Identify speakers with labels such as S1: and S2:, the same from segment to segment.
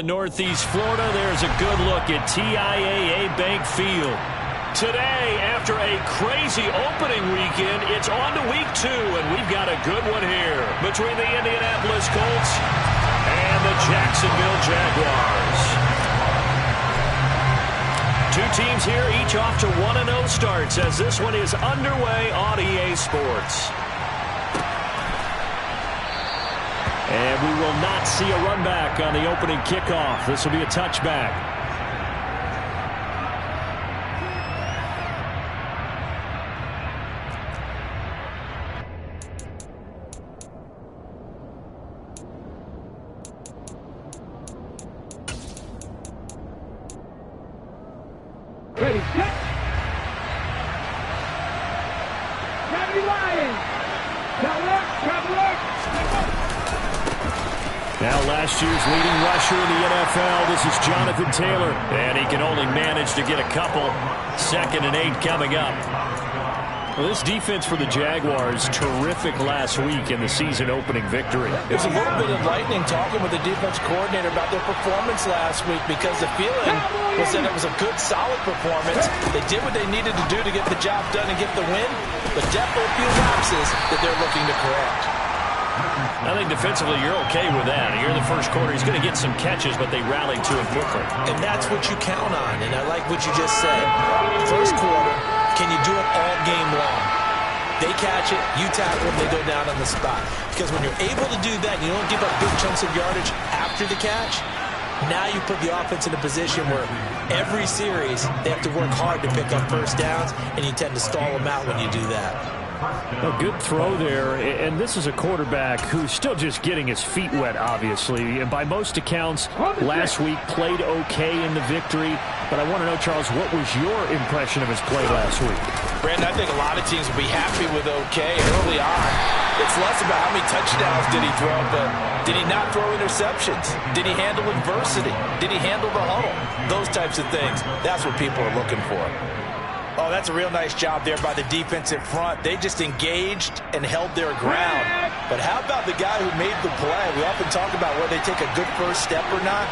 S1: Northeast Florida, there's a good look at TIAA Bank Field. Today, after a crazy opening weekend, it's on to week 2, and we've got a good one here between the Indianapolis Colts and the Jacksonville Jaguars. Two teams here, each off to 1-0 starts as this one is underway on EA Sports. And we will not see a run back on the opening kickoff. This will be a touchback.
S2: Ready, set. Gravity Lions. Traveler.
S1: Now last year's leading rusher in the NFL, this is Jonathan Taylor. And he can only manage to get a couple. 2nd and 8 coming up. Well, this defense for the Jaguars, terrific last week in the season-opening victory.
S3: There's a little bit of lightning talking with the defense coordinator about their performance last week because the feeling was that it was a good, solid performance. They did what they needed to do to get the job done and get the win, but definitely a few lapses that they're looking to correct.
S1: I think defensively you're okay with that. Here in the first quarter, he's going to get some catches, but they rallied to him quickly.
S3: And that's what you count on, and I like what you just said. First quarter, can you do it all game long? They catch it, you tackle them, they go down on the spot. Because when you're able to do that, and you don't give up big chunks of yardage after the catch, now you put the offense in a position where every series they have to work hard to pick up first downs, and you tend to stall them out when you do that.
S1: A good throw there, and this is a quarterback who's still just getting his feet wet, obviously. And by most accounts, last week played okay in the victory. But I want to know, Charles, what was your impression of his play last week?
S3: Brandon, I think a lot of teams will be happy with okay early on. It's less about how many touchdowns did he throw, but did he not throw interceptions? Did he handle adversity? Did he handle the huddle? Those types of things. That's what people are looking for. Oh, that's a real nice job there by the defense in front. They just engaged and held their ground. But how about the guy who made the play? We often talk about whether they take a good first step or not.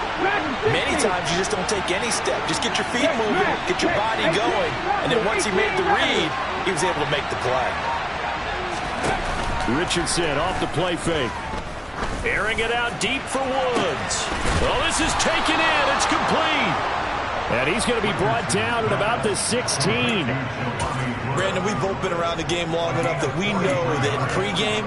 S3: Many times you just don't take any step. Just get your feet moving, get your body going. And then once he made the read, he was able to make the play.
S1: Richardson off the play fake. Airing it out deep for Woods. Well, this is taken in. It's complete. And he's going to be brought down at about the 16.
S3: Brandon, we've both been around the game long enough that we know that in pregame,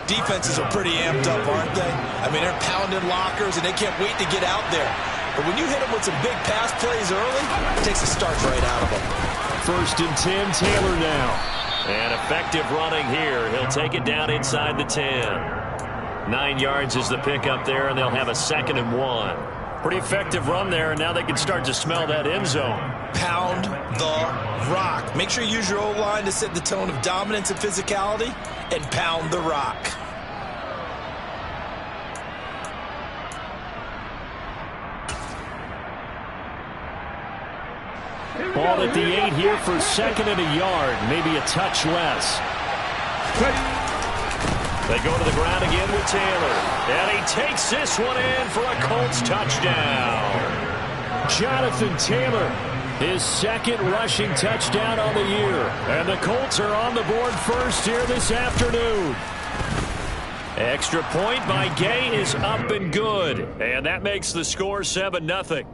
S3: defenses are pretty amped up, aren't they? I mean, they're pounding lockers, and they can't wait to get out there. But when you hit them with some big pass plays early, it takes the starch right out of them.
S1: 1st and 10, Taylor now. And effective running here. He'll take it down inside the 10. 9 yards is the pickup there, and they'll have a 2nd and 1. Pretty effective run there, and now they can start to smell that end zone.
S3: Pound the rock. Make sure you use your O-line to set the tone of dominance and physicality, and pound the rock.
S1: Ball at the 8 here for 2nd and a yard, maybe a touch less. They go to the ground again with Taylor. And he takes this one in for a Colts touchdown. Jonathan Taylor, his 2nd rushing touchdown on the year. And the Colts are on the board first here this afternoon. Extra point by Gay is up and good. And that makes the score 7-0.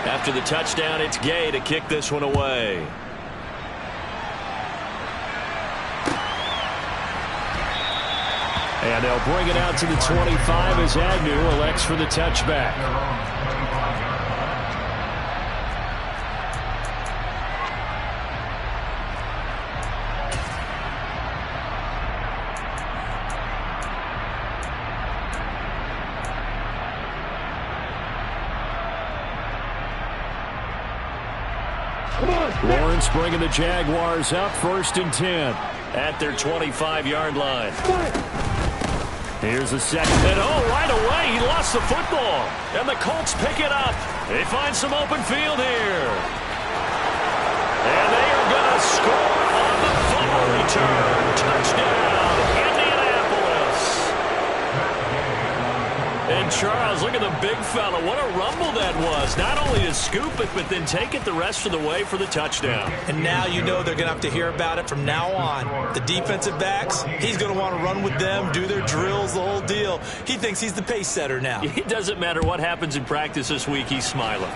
S1: After the touchdown, it's Gay to kick this one away. And they'll bring it out to the 25 as Agnew elects for the touchback. Lawrence bringing the Jaguars up 1st and 10 at their 25-yard line. Here's the 2nd. And right away, he lost the football. And the Colts pick it up. They find some open field here. And they are going to score on the fumble return. Touchdown. Charles, look at the big fella. What a rumble that was. Not only to scoop it, but then take it the rest of the way for the touchdown.
S3: And now you know they're going to have to hear about it from now on. The defensive backs, he's going to want to run with them, do their drills, the whole deal. He thinks he's the pace setter now.
S1: It doesn't matter what happens in practice this week, he's smiling.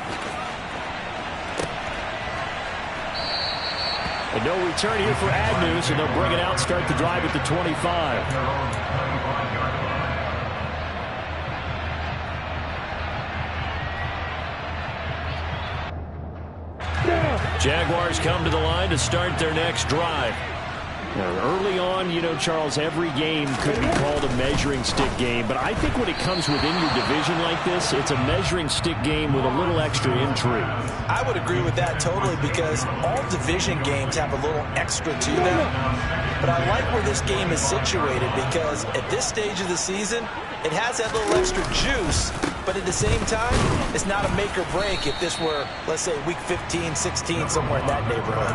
S1: And no return here for Agnew, so they'll bring it out, start the drive at the 25. Jaguars come to the line to start their next drive. Now, early on, you know, Charles, every game could be called a measuring stick game, but I think when it comes within your division like this, it's a measuring stick game with a little extra intrigue.
S3: I would agree with that totally, because all division games have a little extra to them. But I like where this game is situated, because at this stage of the season, it has that little extra juice, but at the same time, it's not a make or break if this were, let's say, week 15, 16, somewhere in that neighborhood.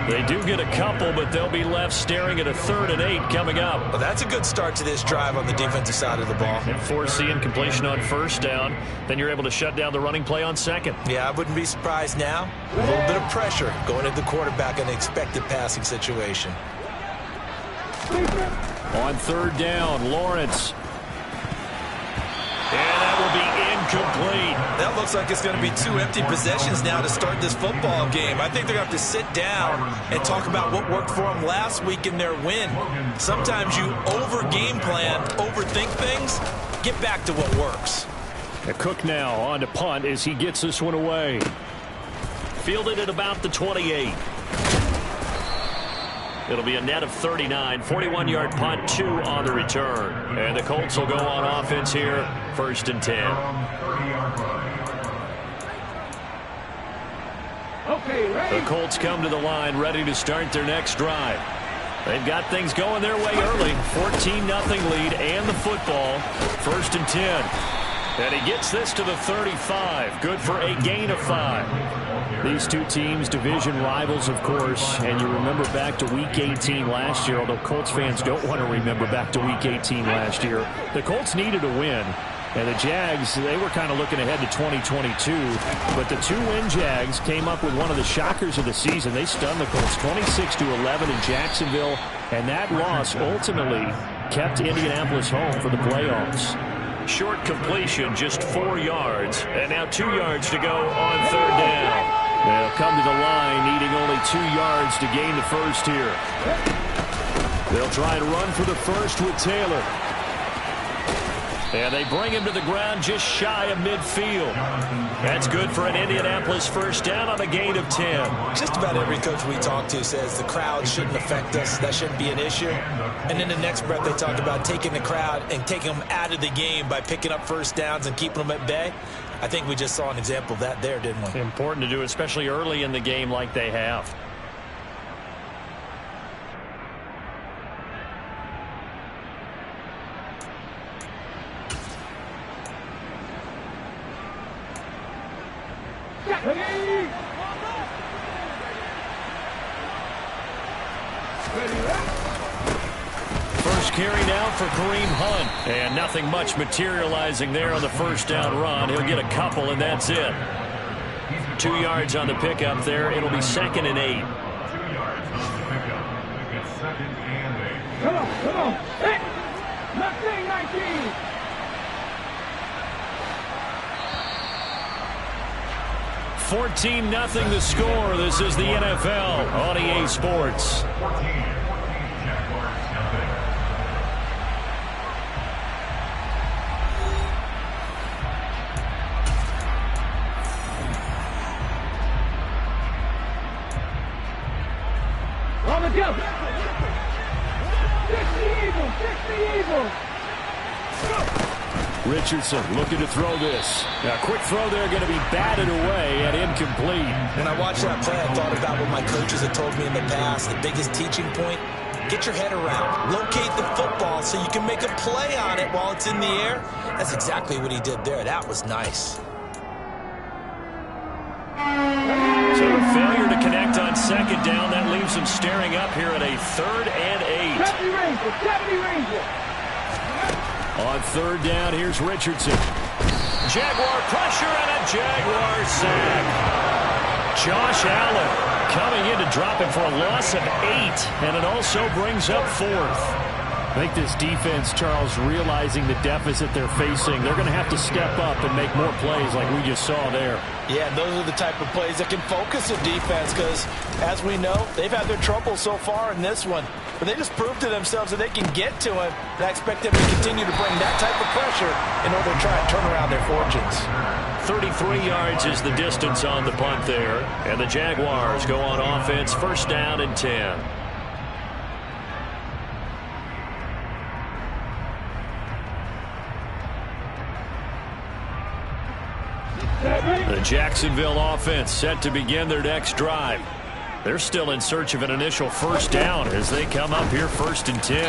S1: They do get a couple, but they'll be left staring at a 3rd and 8 coming up.
S3: Well, that's a good start to this drive on the defensive side of the ball.
S1: And foreseeing completion on 1st down, then you're able to shut down the running play on 2nd.
S3: Yeah, I wouldn't be surprised now. A little bit of pressure going into the quarterback in an expected passing situation.
S1: On 3rd down, Lawrence. And that will be incomplete.
S3: That looks like it's going to be 2 empty possessions now to start this football game. I think they're going to have to sit down and talk about what worked for them last week in their win. Sometimes you over-game plan, overthink things. Get back to what works.
S1: Cook now on to punt as he gets this one away. Fielded at about the 28. It'll be a net of 39, 41-yard punt, 2 on the return. And the Colts will go on offense here, 1st and 10.
S2: Okay, ready?
S1: The Colts come to the line, ready to start their next drive. They've got things going their way early. 14-0 lead and the football, 1st and 10. And he gets this to the 35. Good for a gain of 5. These two teams, division rivals, of course, and you remember back to Week 18 last year, although Colts fans don't want to remember back to Week 18 last year. The Colts needed a win, and the Jags, they were kind of looking ahead to 2022, but the 2-win Jags came up with one of the shockers of the season. They stunned the Colts 26-11 in Jacksonville, and that loss ultimately kept Indianapolis home for the playoffs. Short completion, just 4 yards, and now 2 yards to go on 3rd down. They'll come to the line, needing only 2 yards to gain the 1st here. They'll try to run for the 1st with Taylor. And they bring him to the ground just shy of midfield. That's good for an Indianapolis 1st down on a gain of 10.
S3: Just about every coach we talk to says the crowd shouldn't affect us. That shouldn't be an issue. And in the next breath, they talk about taking the crowd and taking them out of the game by picking up 1st downs and keeping them at bay. I think we just saw an example of that there, didn't we?
S1: Important to do, especially early in the game like they have. First carry now for Kareem Hunt. And nothing much materializing there on the 1st down run. He'll get a couple, and that's it. 2 yards on the pickup there. It'll be 2nd and 8.
S2: Come on. Hey! Mustang 19!
S1: $14-0 the score. This is the NFL on EA Sports.
S2: On the jump! 60 Eagles!
S1: Richardson looking to throw this. Now, quick throw there, going to be batted away and incomplete.
S3: When I watched that play, I thought about what my coaches had told me in the past. The biggest teaching point, get your head around. Locate the football so you can make a play on it while it's in the air. That's exactly what he did there. That was nice.
S1: So a failure to connect on 2nd down. That leaves him staring up here at a 3rd and 8.
S2: 70 Ranger!
S1: On third down, here's Richardson. Jaguar pressure and a Jaguar sack. Josh Allen coming in to drop him for a loss of 8, and it also brings up 4th. I think this defense, Charles, realizing the deficit they're facing, they're going to have to step up and make more plays like we just saw there. Yeah, those are the type of plays that can focus a defense because, as we know, they've had their trouble so far in this one. But they just proved to themselves that they can get to it, and I expect them to continue to bring that type of pressure in order to try and turn around their fortunes. 33 yards is the distance on the punt there, and the Jaguars go on offense, first down and 10. The Jacksonville offense set to begin their next drive. They're still in search of an initial first down as they come up here first and 10.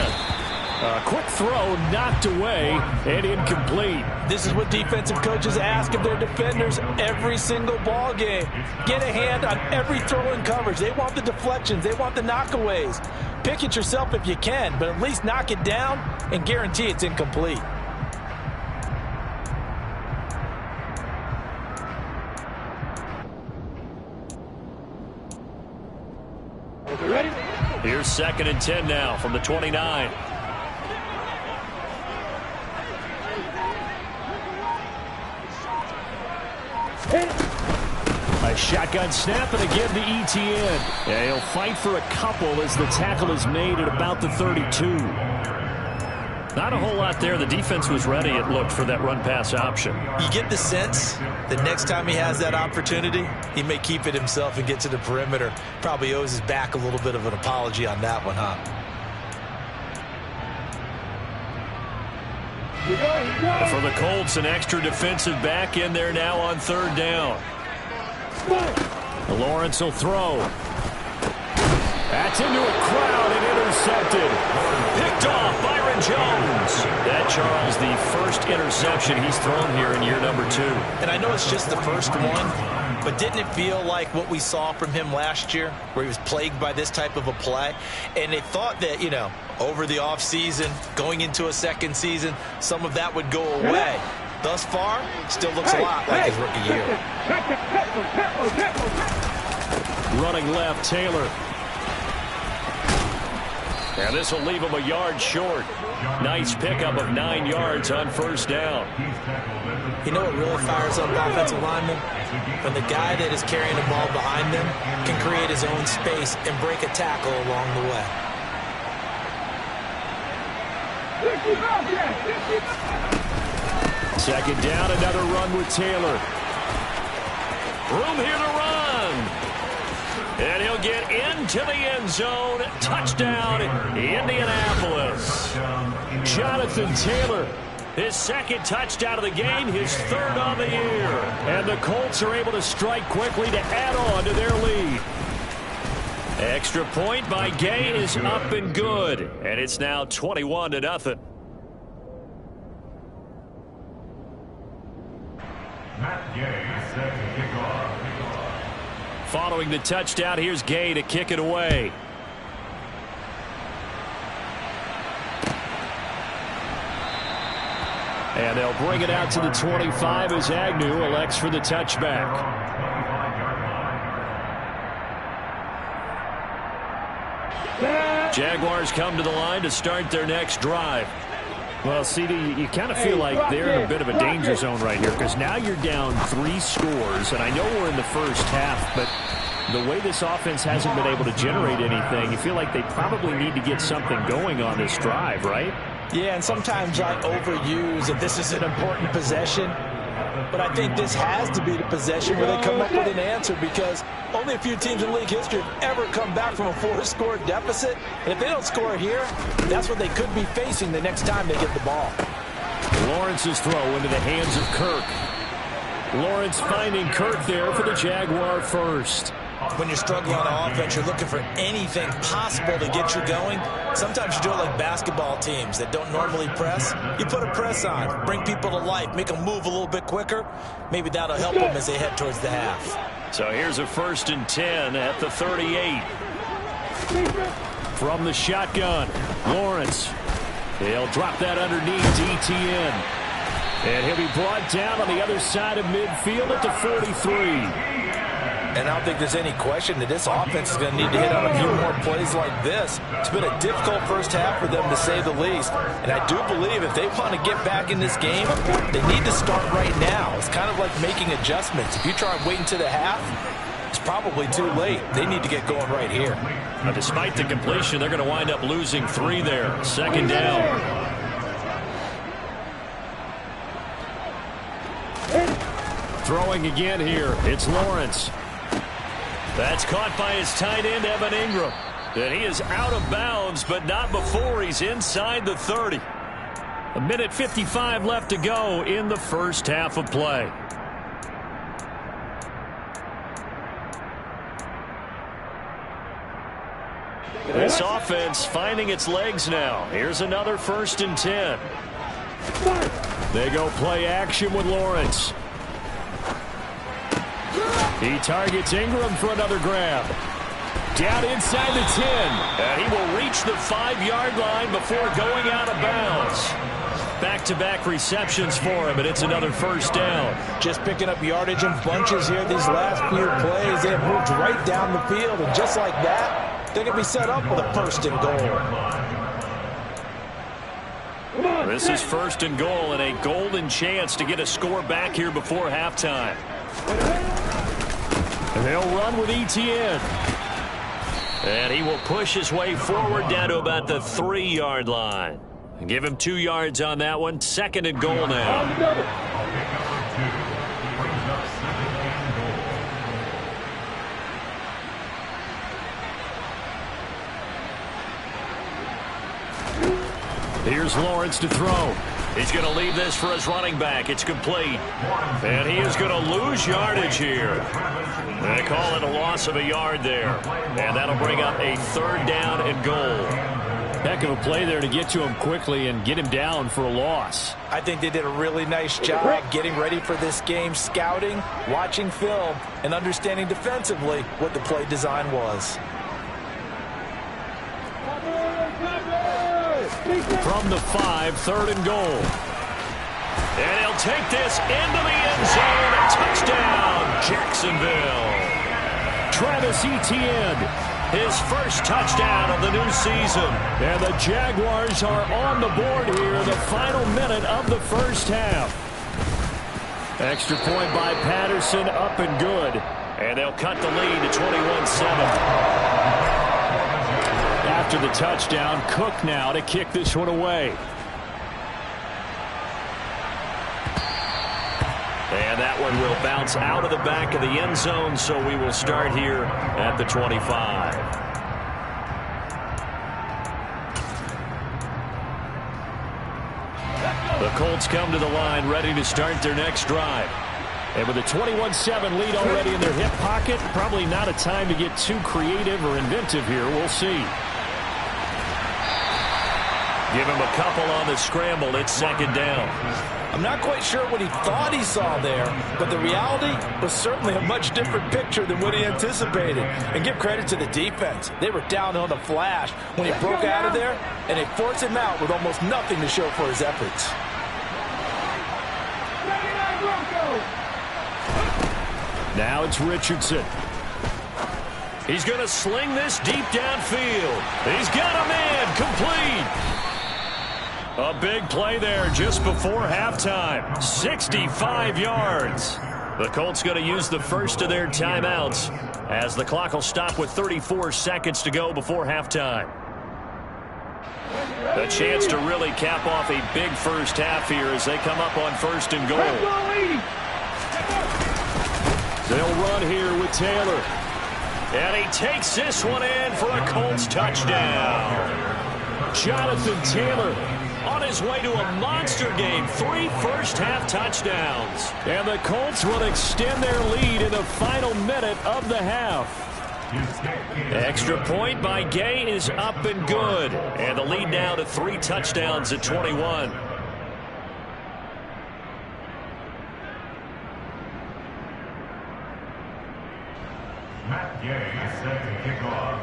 S1: A quick throw knocked away and incomplete. This is what defensive coaches ask of their defenders every single ball game. Get a hand on every throw in coverage. They want the deflections. They want the knockaways. Pick it yourself if you can, but at least knock it down and guarantee it's incomplete.
S2: Ready?
S1: Here's second and 10 now from the 29. A shotgun snap and again to ETN. Yeah, he'll fight for a couple as the tackle is made at about the 32. Not a whole lot there. The defense was ready, it looked, for that run-pass option.
S3: You get the sense that next time he has that opportunity, he may keep it himself and get to the perimeter. Probably owes his back a little bit of an apology on that one, huh?
S1: For the Colts, an extra defensive back in there now on third down. Lawrence will throw. That's into a crowd and intercepted. Picked off Byron Jones. That, Charles, the first interception he's thrown here in year number 2.
S3: And I know it's just the first one, but didn't it feel like what we saw from him last year, where he was plagued by this type of a play? And they thought that, you know, over the offseason, going into a second season, some of that would go away. Thus far, still looks a lot like his rookie year.
S1: Running left, Taylor. And this will leave him a yard short. Nice pickup of 9 yards on first down.
S3: You know what really fires up offensive linemen? When the guy that is carrying the ball behind them can create his own space and break a tackle along the way.
S1: Second down, another run with Taylor. Room here to run. And he'll get into the end zone. Touchdown, Indianapolis. Jonathan Taylor, his second touchdown of the game, his third on the year. And the Colts are able to strike quickly to add on to their lead. Extra point by Gay is up and good. And it's now 21-0.
S4: Matt Gay set to kick off.
S1: Following the touchdown, here's Gay to kick it away. And they'll bring it out to the 25 as Agnew elects for the touchback. Jaguars come to the line to start their next drive. Well, CD, you kind of feel like they're in a bit of a danger zone right here because now you're down 3 scores, and I know we're in the first half, but the way this offense hasn't been able to generate anything, you feel like they probably need to get something going on this drive, right?
S3: Yeah, and sometimes I overuse that this is an important possession, but I think this has to be the possession where they come up with an answer because only a few teams in league history have ever come back from a 4-score deficit. And if they don't score here, that's what they could be facing the next time they get the ball.
S1: Lawrence's throw into the hands of Kirk. Lawrence finding Kirk there for the Jaguar first.
S3: When you're struggling on offense, you're looking for anything possible to get you going. Sometimes you do it like basketball teams that don't normally press. You put a press on, bring people to life, make them move a little bit quicker. Maybe that'll help them as they head towards the half.
S1: So here's a 1st and 10 at the 38. From the shotgun, Lawrence. He'll drop that underneath to ETN. And he'll be brought down on the other side of midfield at the 43.
S3: And I don't think there's any question that this offense is going to need to hit on a few more plays like this. It's been a difficult first half for them, to say the least. And I do believe if they want to get back in this game, they need to start right now. It's kind of like making adjustments. If you try and wait until the half, it's probably too late. They need to get going right here.
S1: Now, despite the completion, they're going to wind up losing 3 there. Second down. Throwing again here. It's Lawrence. That's caught by his tight end, Evan Ingram. And he is out of bounds, but not before he's inside the 30. 1:55 left to go in the first half of play. This offense finding its legs now. Here's another 1st and 10. They go play action with Lawrence. He targets Ingram for another grab. Down inside the 10. And he will reach the 5-yard line before going out of bounds. Back-to-back receptions for him, and it's another 1st down.
S3: Just picking up yardage in bunches here these last few plays. They have moved right down the field, and just like that, they can be set up with a 1st and goal.
S1: This is 1st and goal, and a golden chance to get a score back here before halftime. And they'll run with ETN. And he will push his way forward down to about the 3-yard line. Give him 2 yards on that one. 2nd and goal now. Here's Lawrence to throw. He's going to leave this for his running back. It's complete. And he is going to lose yardage here. They call it a loss of a yard there. And that'll bring up a 3rd down and goal. Heck of a play there to get to him quickly and get him down for a loss.
S3: I think they did a really nice job getting ready for this game, scouting, watching film, and understanding defensively what the play design was.
S1: From the 5, 3rd and goal. And he'll take this into the end zone. A touchdown, Jacksonville. Travis Etienne, his 1st touchdown of the new season. And the Jaguars are on the board here, the final minute of the first half. Extra point by Patterson, up and good. And they'll cut the lead to 21-7. After the touchdown, Cook now to kick this one away. And that one will bounce out of the back of the end zone, so we will start here at the 25. The Colts come to the line ready to start their next drive. And with a 21-7 lead already in their hip pocket, probably not a time to get too creative or inventive here. We'll see. Give him a couple on the scramble. It's 2nd down.
S3: I'm not quite sure what he thought he saw there, but the reality was certainly a much different picture than what he anticipated. And give credit to the defense. They were down on the flash when he broke out of there, and they forced him out with almost nothing to show for his efforts.
S1: Now it's Richardson. He's going to sling this deep downfield. He's got a man complete. A big play there just before halftime. 65 yards. The Colts going to use the first of their timeouts as the clock will stop with 34 seconds to go before halftime. A chance to really cap off a big first half here as they come up on 1st and goal. They'll run here with Taylor. And he takes this one in for a Colts touchdown. Jonathan Taylor on his way to a monster game. 3 first-half touchdowns. And the Colts will extend their lead in the final minute of the half. Extra point by Gay is up and good. And the lead now to 3 touchdowns at 21.
S4: Matt Gay set to kick off.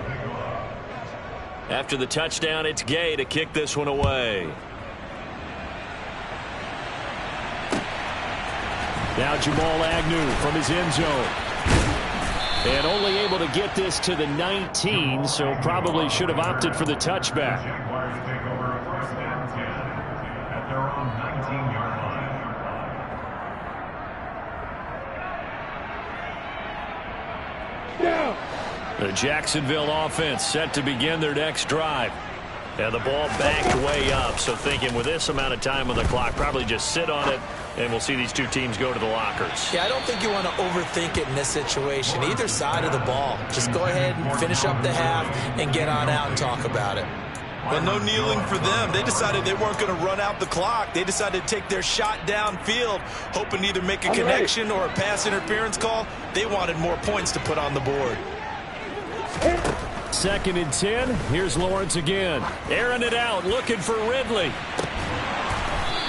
S1: After the touchdown, it's Gay to kick this one away. Now Jamal Agnew from his end zone. And only able to get this to the 19, so probably should have opted for the touchback.
S4: Jaguars take over a 1st and 10 at their own 19-yard line.
S2: Down.
S1: The Jacksonville offense set to begin their next drive. And the ball backed way up, so thinking with this amount of time on the clock, probably just sit on it, and we'll see these two teams go to the lockers.
S3: Yeah, I don't think you want to overthink it in this situation. Either side of the ball. Just go ahead and finish up the half and get on out and talk about it.
S5: Well, no kneeling for them. They decided they weren't going to run out the clock. They decided to take their shot downfield, hoping to either make a connection or a pass interference call. They wanted more points to put on the board.
S1: 2nd and 10. Here's Lawrence again. Airing it out, looking for Ridley.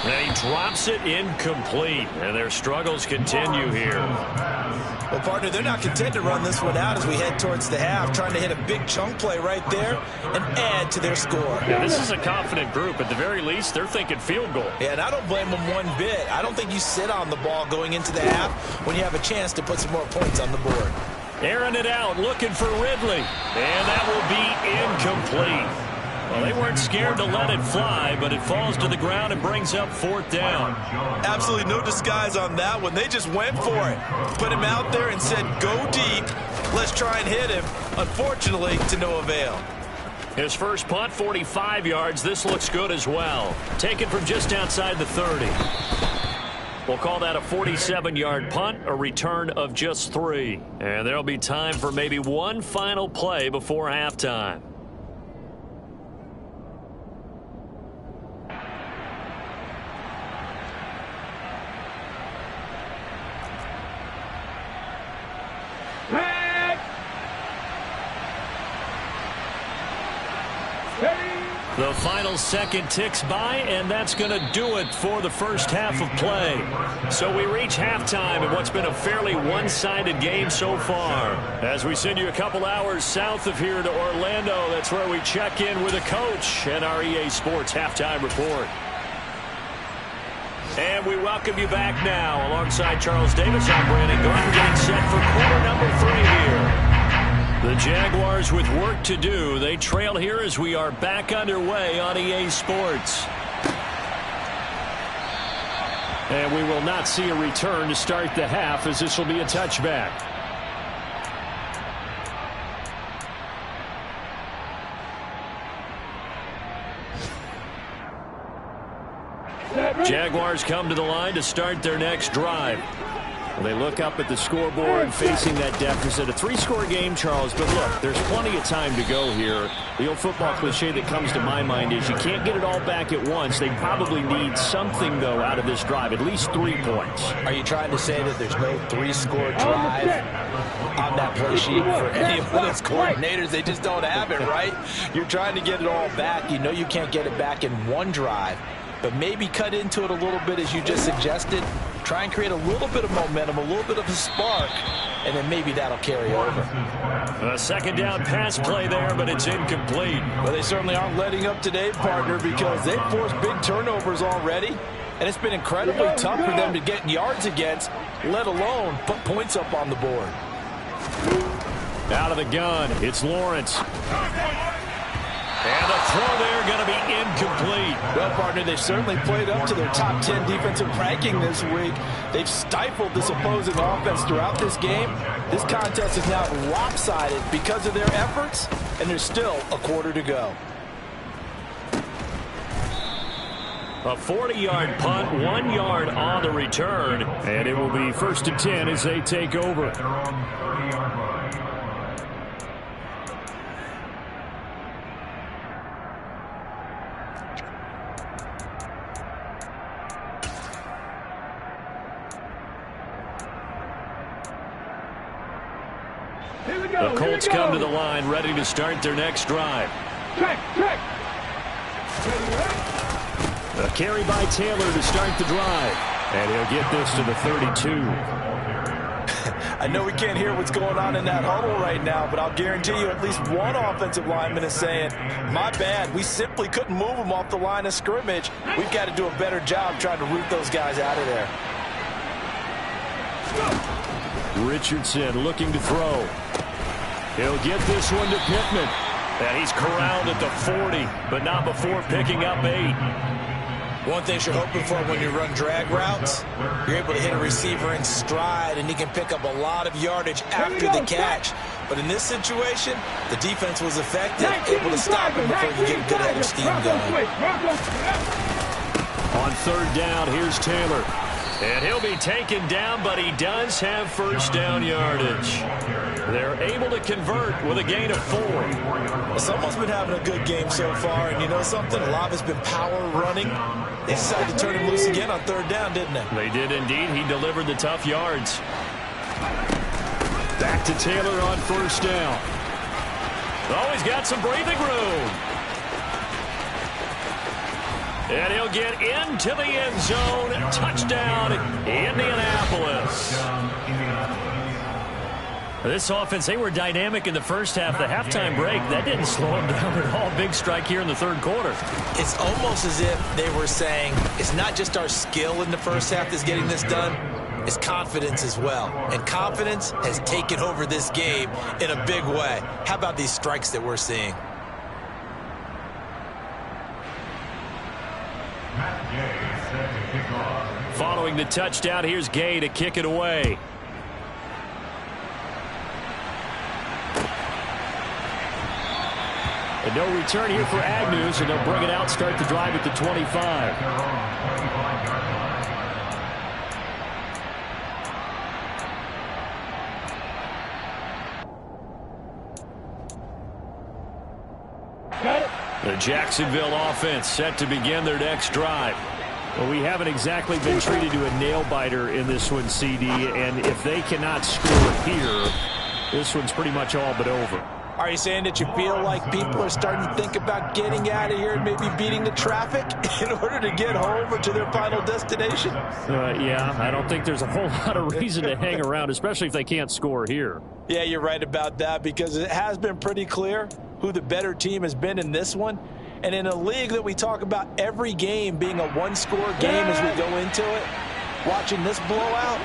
S1: And he drops it incomplete. And their struggles continue here.
S5: Well, partner, they're not content to run this one out as we head towards the half, trying to hit a big chunk play right there and add to their score.
S1: Yeah, this is a confident group. At the very least, they're thinking field goal.
S5: Yeah, and I don't blame them one bit. I don't think you sit on the ball going into the half when you have a chance to put some more points on the board.
S1: Airing it out, looking for Ridley. And that will be incomplete. Well, they weren't scared to let it fly, but it falls to the ground and brings up 4th down.
S5: Absolutely no disguise on that one. They just went for it. Put him out there and said, go deep. Let's try and hit him. Unfortunately, to no avail.
S1: His first punt, 45 yards. This looks good as well. Taken from just outside the 30. We'll call that a 47-yard punt, a return of just 3. And there'll be time for maybe one final play before halftime. The final second ticks by, and that's going to do it for the first half of play. So we reach halftime in what's been a fairly one-sided game so far. As we send you a couple hours south of here to Orlando, that's where we check in with a coach and our EA Sports halftime report. And we welcome you back now. Alongside Charles Davis, I'm Brandon Gordon, getting set for quarter number 3 here. The Jaguars with work to do. They trail here as we are back underway on EA Sports. And we will not see a return to start the half, as this will be a touchback. Jaguars come to the line to start their next drive. They look up at the scoreboard facing that deficit. A 3-score game, Charles, but look, there's plenty of time to go here. The old football cliche that comes to my mind is you can't get it all back at once. They probably need something, though, out of this drive, at least 3 points.
S3: Are you trying to say that there's no 3-score drive on that play sheet for any of those coordinators? They just don't have it, right? You're trying to get it all back. You know you can't get it back in one drive. But maybe cut into it a little bit, as you just suggested. Try and create a little bit of momentum, a little bit of a spark, and then maybe that'll carry over.
S1: A 2nd down pass play there, but it's incomplete.
S3: Well, they certainly aren't letting up today, partner, because they've forced big turnovers already, and it's been incredibly tough for them to get yards against, let alone put points up on the board.
S1: Out of the gun, it's Lawrence. And the throw there going to be incomplete.
S3: Well, partner, they've certainly played up to their top 10 defensive ranking this week. They've stifled this opposing offense throughout this game. This contest is now lopsided because of their efforts, and there's still a quarter to go.
S1: A 40-yard punt, 1 yard on the return, and it will be 1st and 10 as they take over. The Colts come to the line, ready to start their next drive. A carry by Taylor to start the drive. And he'll get this to the 32.
S3: I know we can't hear what's going on in that huddle right now, but I'll guarantee you at least one offensive lineman is saying, my bad, we simply couldn't move them off the line of scrimmage. We've got to do a better job trying to root those guys out of there.
S1: Richardson looking to throw. He'll get this one to Pittman. And he's corralled at the 40, but not before picking up 8.
S3: One thing you're hoping for when you run drag routes, you're able to hit a receiver in stride, and he can pick up a lot of yardage after the catch. But in this situation, the defense was effective, able to stop him before you get a good head of steam going.
S1: On third down, here's Taylor. And he'll be taken down, but he does have first down yardage. They're able to convert with a gain of 4.
S3: Someone's been having a good game so far, and you know something? A lot has been power running. They decided to turn him loose again on third down, didn't they?
S1: They did indeed. He delivered the tough yards. Back to Taylor on first down. Oh, he's got some breathing room. And he'll get into the end zone. Touchdown, Indianapolis. This offense, they were dynamic in the first half. The halftime break, that didn't slow them down at all. Big strike here in the third quarter.
S3: It's almost as if they were saying, it's not just our skill in the first half that's getting this done. It's confidence as well. And confidence has taken over this game in a big way. How about these strikes that we're seeing?
S1: Following the touchdown, here's Gay to kick it away. And no return here for Agnew, so they'll bring it out, start the drive at the 25. The Jacksonville offense set to begin their next drive. Well, we haven't exactly been treated to a nail-biter in this one, CD, and if they cannot score here, this one's pretty much all but over.
S3: Are you saying that you feel like people are starting to think about getting out of here and maybe beating the traffic in order to get home or to their final destination?
S1: Yeah, I don't think there's a whole lot of reason to hang around, especially if they can't score here.
S3: Yeah, you're right about that, because it has been pretty clear who the better team has been in this one. And in a league that we talk about every game being a one-score game as we go into it, watching this blowout,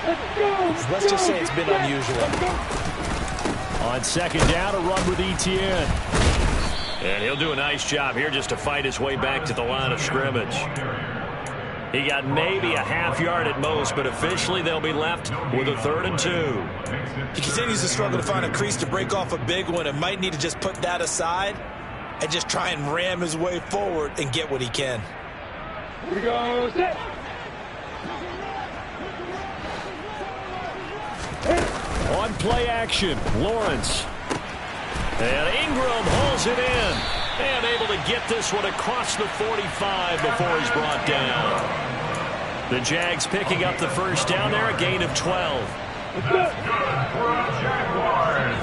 S3: let's just say it's been unusual.
S1: On second down, a run with Etienne. And he'll do a nice job here just to fight his way back to the line of scrimmage. He got maybe a half yard at most, but officially they'll be left with a 3rd and 2.
S3: He continues to struggle to find a crease to break off a big one and might need to just put that aside and just try and ram his way forward and get what he can.
S2: Here we go, set.
S1: On play action, Lawrence. And Ingram hauls it in. And able to get this one across the 45 before he's brought down. The Jags picking up the first down there, a gain of 12.
S4: That's good for the Jaguars.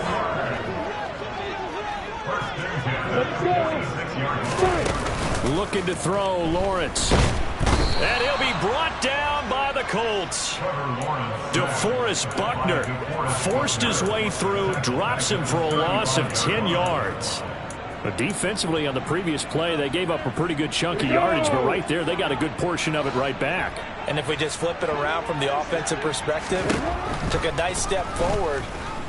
S4: First and 10, 46 yards.
S1: Looking to throw, Lawrence. And he'll be brought down by the Colts. DeForest Buckner forced his way through, drops him for a loss of 10 yards. But defensively on the previous play, they gave up a pretty good chunk of yardage, but right there, they got a good portion of it right back.
S3: And if we just flip it around from the offensive perspective, took a nice step forward,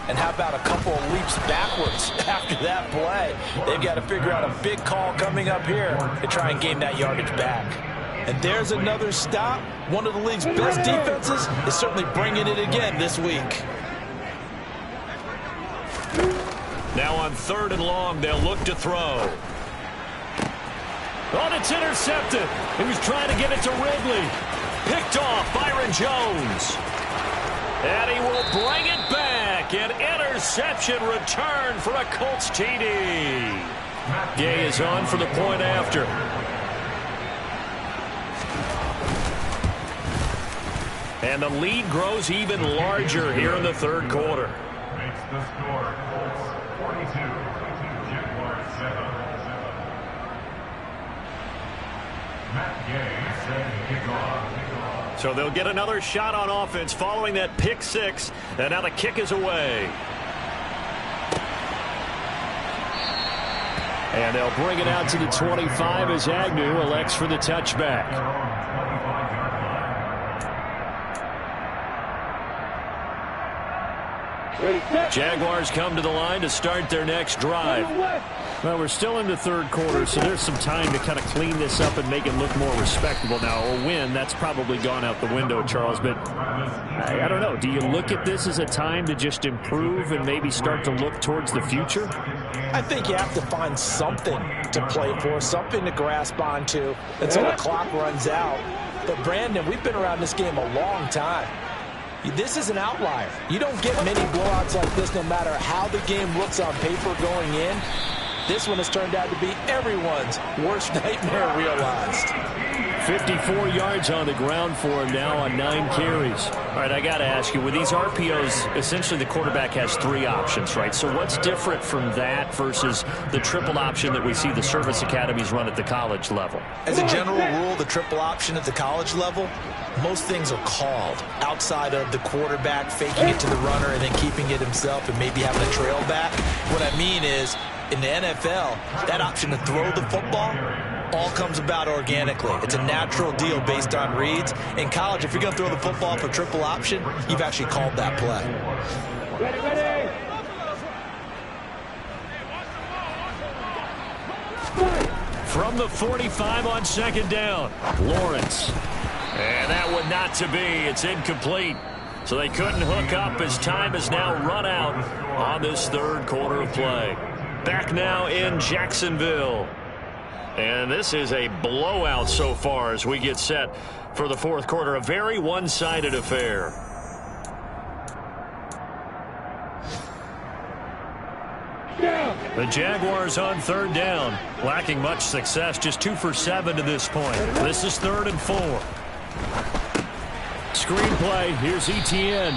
S3: and how about a couple of leaps backwards after that play? They've got to figure out a big call coming up here to try and gain that yardage back. And there's another stop. One of the league's best defenses is certainly bringing it again this week.
S1: Now on 3rd and long, they'll look to throw. Oh, it's intercepted. He was trying to get it to Ridley. Picked off Byron Jones. And he will bring it back. An interception return for a Colts TD. Gay is on for the point after. And the lead grows even larger here in the third quarter.
S4: Makes the score Colts 42, Jaguars 7. Matt Gay set to kick off.
S1: So they'll get another shot on offense following that pick six. And now the kick is away. And they'll bring it out to the 25 as Agnew elects for the touchback. Jaguars come to the line to start their next drive. Well, we're still in the third quarter, so there's some time to kind of clean this up and make it look more respectable. Now, a win, that's probably gone out the window, Charles, but I don't know. Do you look at this as a time to just improve and maybe start to look towards the future?
S3: I think you have to find something to play for, something to grasp onto until the clock runs out. But, Brandon, we've been around this game a long time. This is an outlier. You don't get many blowouts like this no matter how the game looks on paper going in. This one has turned out to be everyone's worst nightmare realized.
S1: 54 yards on the ground for him now on 9 carries. All right, I got to ask you, with these RPOs, essentially the quarterback has 3 options, right? So what's different from that versus the triple option that we see the service academies run at the college level?
S3: As a general rule, the triple option at the college level, most things are called outside of the quarterback faking it to the runner and then keeping it himself and maybe having a trail back. What I mean is, in the NFL, that option to throw the football all comes about organically. It's a natural deal based on reads. In college, if you're going to throw the football for triple option, you've actually called that play.
S2: Ready.
S1: From the 45 on second down, Lawrence. And that one not to be. It's incomplete. So they couldn't hook up as time has now run out on this third quarter of play. Back now in Jacksonville. And this is a blowout so far as we get set for the fourth quarter. A very one-sided affair. The Jaguars on third down, lacking much success, just 2 for 7 to this point. This is 3rd and 4. Screenplay, here's Etienne.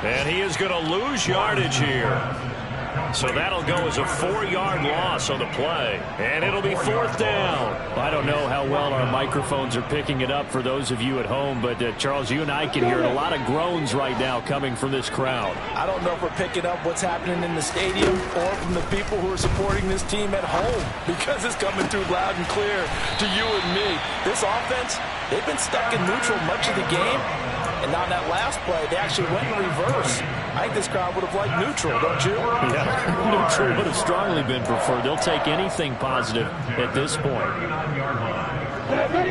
S1: And he is going to lose yardage here. So that'll go as a 4-yard loss on the play. And it'll be 4th down. I don't know how well our microphones are picking it up for those of you at home, but Charles, you and I can hear a lot of groans right now coming from this crowd.
S3: I don't know if we're picking up what's happening in the stadium or from the people who are supporting this team at home, because it's coming through loud and clear to you and me. This offense, they've been stuck in neutral much of the game. And on that last play, they actually went in reverse. I think this crowd would have liked neutral, don't you?
S1: Yeah, neutral would have strongly been preferred. They'll take anything positive at this point.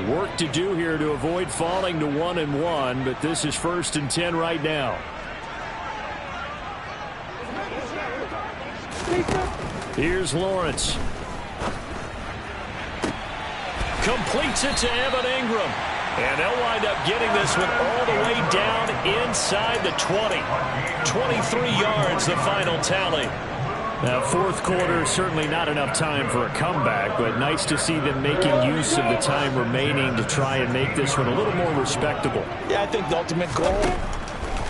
S1: Work to do here to avoid falling to 1-1, but this is 1st and 10 right now. Here's Lawrence. Completes it to Evan Ingram. And they'll wind up getting this one all the way down inside the 20. 23 yards, the final tally. Now, fourth quarter, certainly not enough time for a comeback, but nice to see them making use of the time remaining to try and make this one a little more respectable.
S3: Yeah, I think the ultimate goal,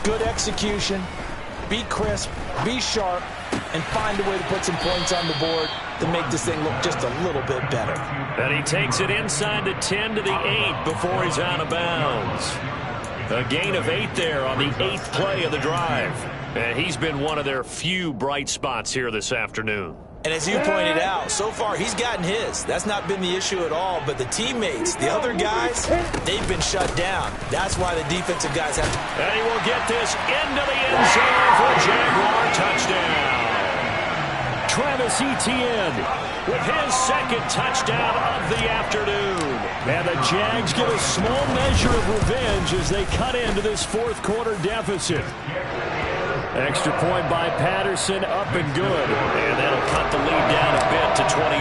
S3: good execution, be crisp, be sharp, and find a way to put some points on the board to make this thing look just a little bit better.
S1: And he takes it inside the 10 to the 8 before he's out of bounds. A gain of 8 there on the 8th play of the drive. And he's been one of their few bright spots here this afternoon.
S3: And as you pointed out, so far he's gotten his. That's not been the issue at all. But the teammates, the other guys, they've been shut down. That's why the defensive guys have to.
S1: And he will get this into the end zone for a Jaguar touchdown. Travis Etienne with his 2nd touchdown of the afternoon. And the Jags get a small measure of revenge as they cut into this fourth quarter deficit. Extra point by Patterson, up and good. And that'll cut the lead down a bit to 28.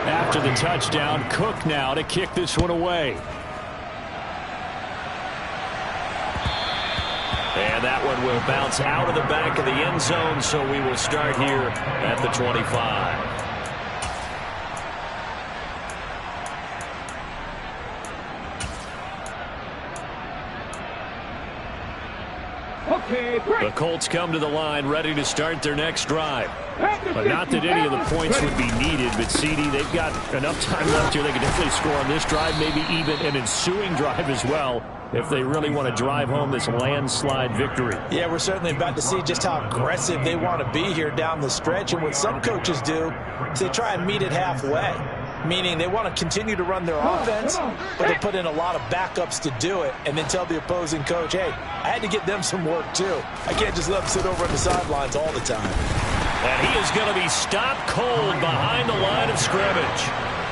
S1: After the touchdown, Cook now to kick this one away. And that one will bounce out of the back of the end zone, so we will start here at the 25. The Colts come to the line ready to start their next drive. But not that any of the points would be needed, but CD, they've got enough time left here. They can definitely score on this drive, maybe even an ensuing drive as well, if they really want to drive home this landslide victory.
S3: Yeah, we're certainly about to see just how aggressive they want to be here down the stretch. And what some coaches do is they try and meet it halfway, meaning they want to continue to run their offense, but they put in a lot of backups to do it and then tell the opposing coach, hey, I had to get them some work too. I can't just let them sit over on the sidelines all the time.
S1: And he is going to be stopped cold behind the line of scrimmage.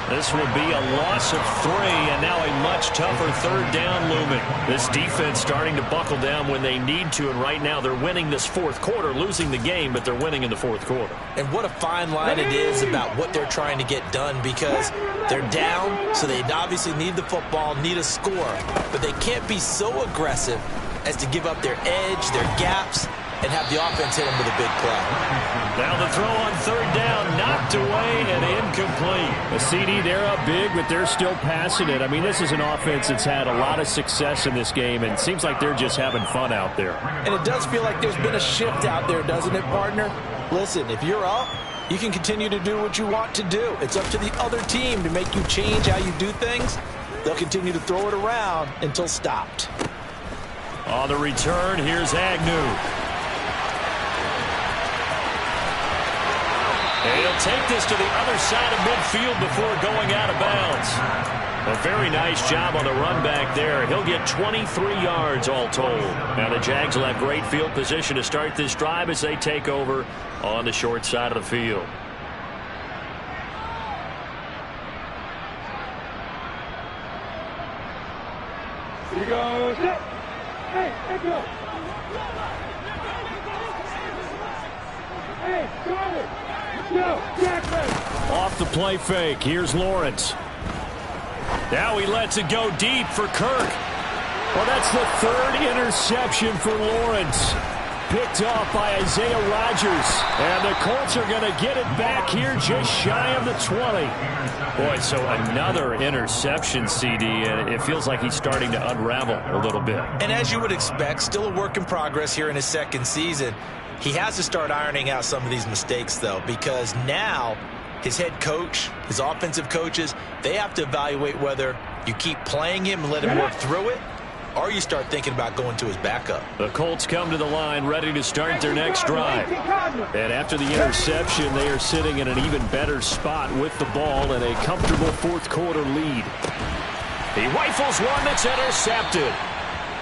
S1: This will be a loss of 3, and now a much tougher third down looming. This defense starting to buckle down when they need to, and right now they're winning this fourth quarter, losing the game, but they're winning in the fourth quarter.
S3: And what a fine line it is about what they're trying to get done, because they're down, so they obviously need the football, need a score, but they can't be so aggressive as to give up their edge, their gaps, and have the offense hit them with a big play.
S1: Now the throw on third down, knocked away and incomplete. The CD, they're up big, but they're still passing it. I mean, this is an offense that's had a lot of success in this game, and it seems like they're just having fun out there.
S3: And it does feel like there's been a shift out there, doesn't it, partner? Listen, if you're up, you can continue to do what you want to do. It's up to the other team to make you change how you do things. They'll continue to throw it around until stopped.
S1: On the return, here's Agnew. He'll take this to the other side of midfield before going out of bounds. A very nice job on the run back there. He'll get 23 yards all told. Now the Jags will have great field position to start this drive as they take over on the short side of the field.
S2: Here goes. Hey, let's go. Hey, got it.
S1: Off the play fake. Here's Lawrence. Now he lets it go deep for Kirk. Well, that's the third interception for Lawrence. Picked off by Isaiah Rodgers. And the Colts are going to get it back here just shy of the 20. Boy, so another interception, CD, and it feels like he's starting to unravel a little bit.
S3: And as you would expect, still a work in progress here in his second season. He has to start ironing out some of these mistakes, though, because now his head coach, his offensive coaches, they have to evaluate whether you keep playing him and let him work through it, or you start thinking about going to his backup.
S1: The Colts come to the line ready to start their next drive. And after the interception, they are sitting in an even better spot with the ball and a comfortable fourth quarter lead. He rifles one that's intercepted.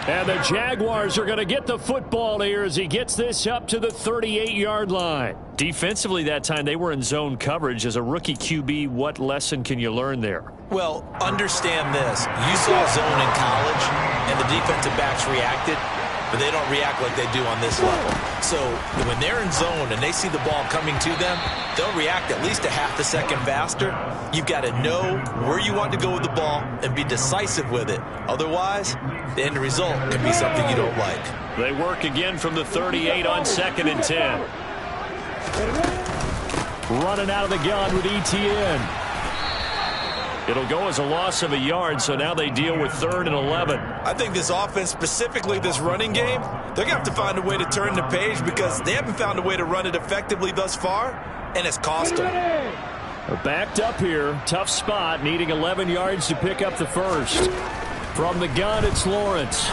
S1: And the Jaguars are going to get the football here as he gets this up to the 38-yard line. Defensively that time, they were in zone coverage. As a rookie QB, what lesson can you learn there?
S3: Well, understand this. You saw zone in college, and the defensive backs reacted, but they don't react like they do on this level. So when they're in zone and they see the ball coming to them, they'll react at least a half a second faster. You've got to know where you want to go with the ball and be decisive with it. Otherwise, the end result can be something you don't like.
S1: They work again from the 38 on 2nd and 10. Running out of the gun with ETN. It'll go as a loss of a yard, so now they deal with 3rd and 11.
S5: I think this offense, specifically this running game, they're going to have to find a way to turn the page because they haven't found a way to run it effectively thus far, and it's cost them.
S1: They're backed up here. Tough spot, needing 11 yards to pick up the first. From the gun, it's Lawrence.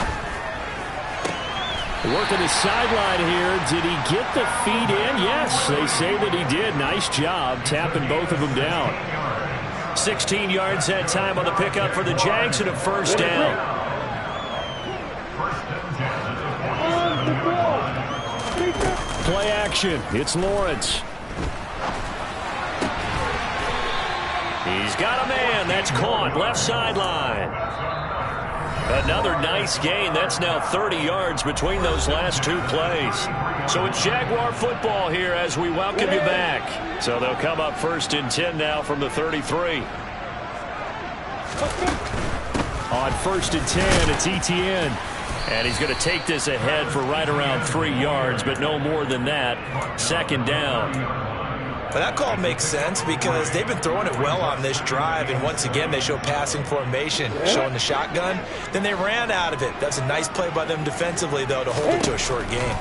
S1: Working the sideline here. Did he get the feet in? Yes, they say that he did. Nice job tapping both of them down. 16 yards that time on the pickup for the Jags and a first down. Play action. It's Lawrence. He's got a man. That's caught. Left sideline. Another nice gain. That's now 30 yards between those last two plays. So it's Jaguar football here as we welcome you back. So they'll come up 1st and 10 now from the 33. On 1st and 10, it's ETN. And he's going to take this ahead for right around 3 yards, but no more than that. 2nd down.
S5: But that call makes sense because they've been throwing it well on this drive, and once again they show passing formation, showing the shotgun. Then they ran out of it. That's a nice play by them defensively, though, to hold it to a short game.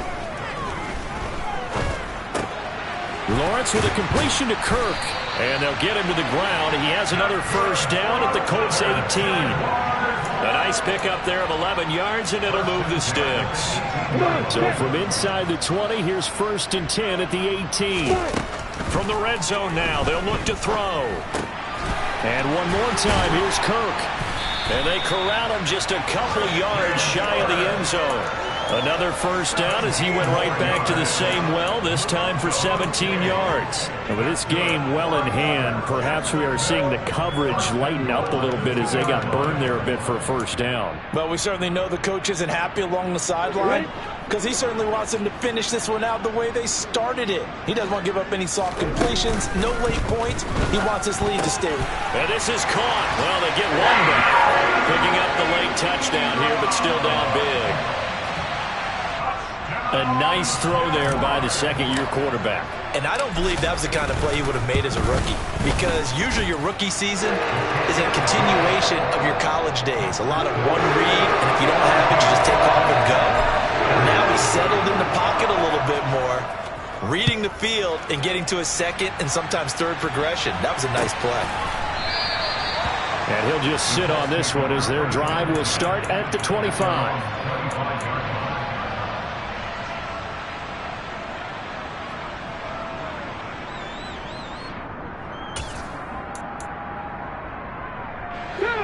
S1: Lawrence with a completion to Kirk, and they'll get him to the ground. He has another first down at the Colts 18. A nice pickup there of 11 yards, and it'll move the sticks. So from inside the 20, here's 1st and 10 at the 18. From the red zone now, they'll look to throw. And one more time, here's Kirk. And they corral him just a couple yards shy of the end zone. Another first down as he went right back to the same well, this time for 17 yards. And with this game well in hand, perhaps we are seeing the coverage lighten up a little bit as they got burned there a bit for a first down.
S5: But we certainly know the coach isn't happy along the sideline because he certainly wants them to finish this one out the way they started it. He doesn't want to give up any soft completions, no late points. He wants his lead to stay.
S1: And this is caught. Well, they get one back. Picking up the late touchdown here, but still down big. A nice throw there by the second-year quarterback.
S5: And I don't believe that was the kind of play he would have made as a rookie, because usually your rookie season is a continuation of your college days. A lot of one read, and if you don't have it, you just take off and go. Now he's settled in the pocket a little bit more, reading the field and getting to his second and sometimes third progression. That was a nice play.
S1: And he'll just sit on this one as their drive will start at the 25.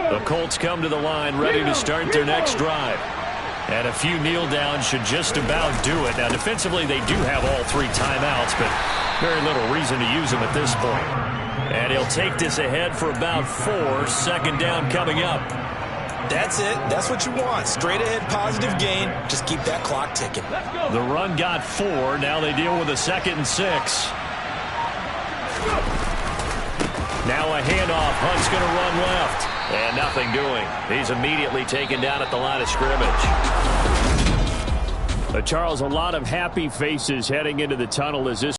S1: The Colts come to the line ready to start their next drive. And a few kneel downs should just about do it. Now, defensively, they do have all 3 timeouts, but very little reason to use them at this point. And he'll take this ahead for about 4. 2nd down coming up.
S5: That's it. That's what you want. Straight ahead positive gain. Just keep that clock ticking.
S1: The run got 4. Now they deal with a 2nd and 6. Now a handoff. Hunt's going to run left. And nothing doing. He's immediately taken down at the line of scrimmage. Charles, a lot of happy faces heading into the tunnel as this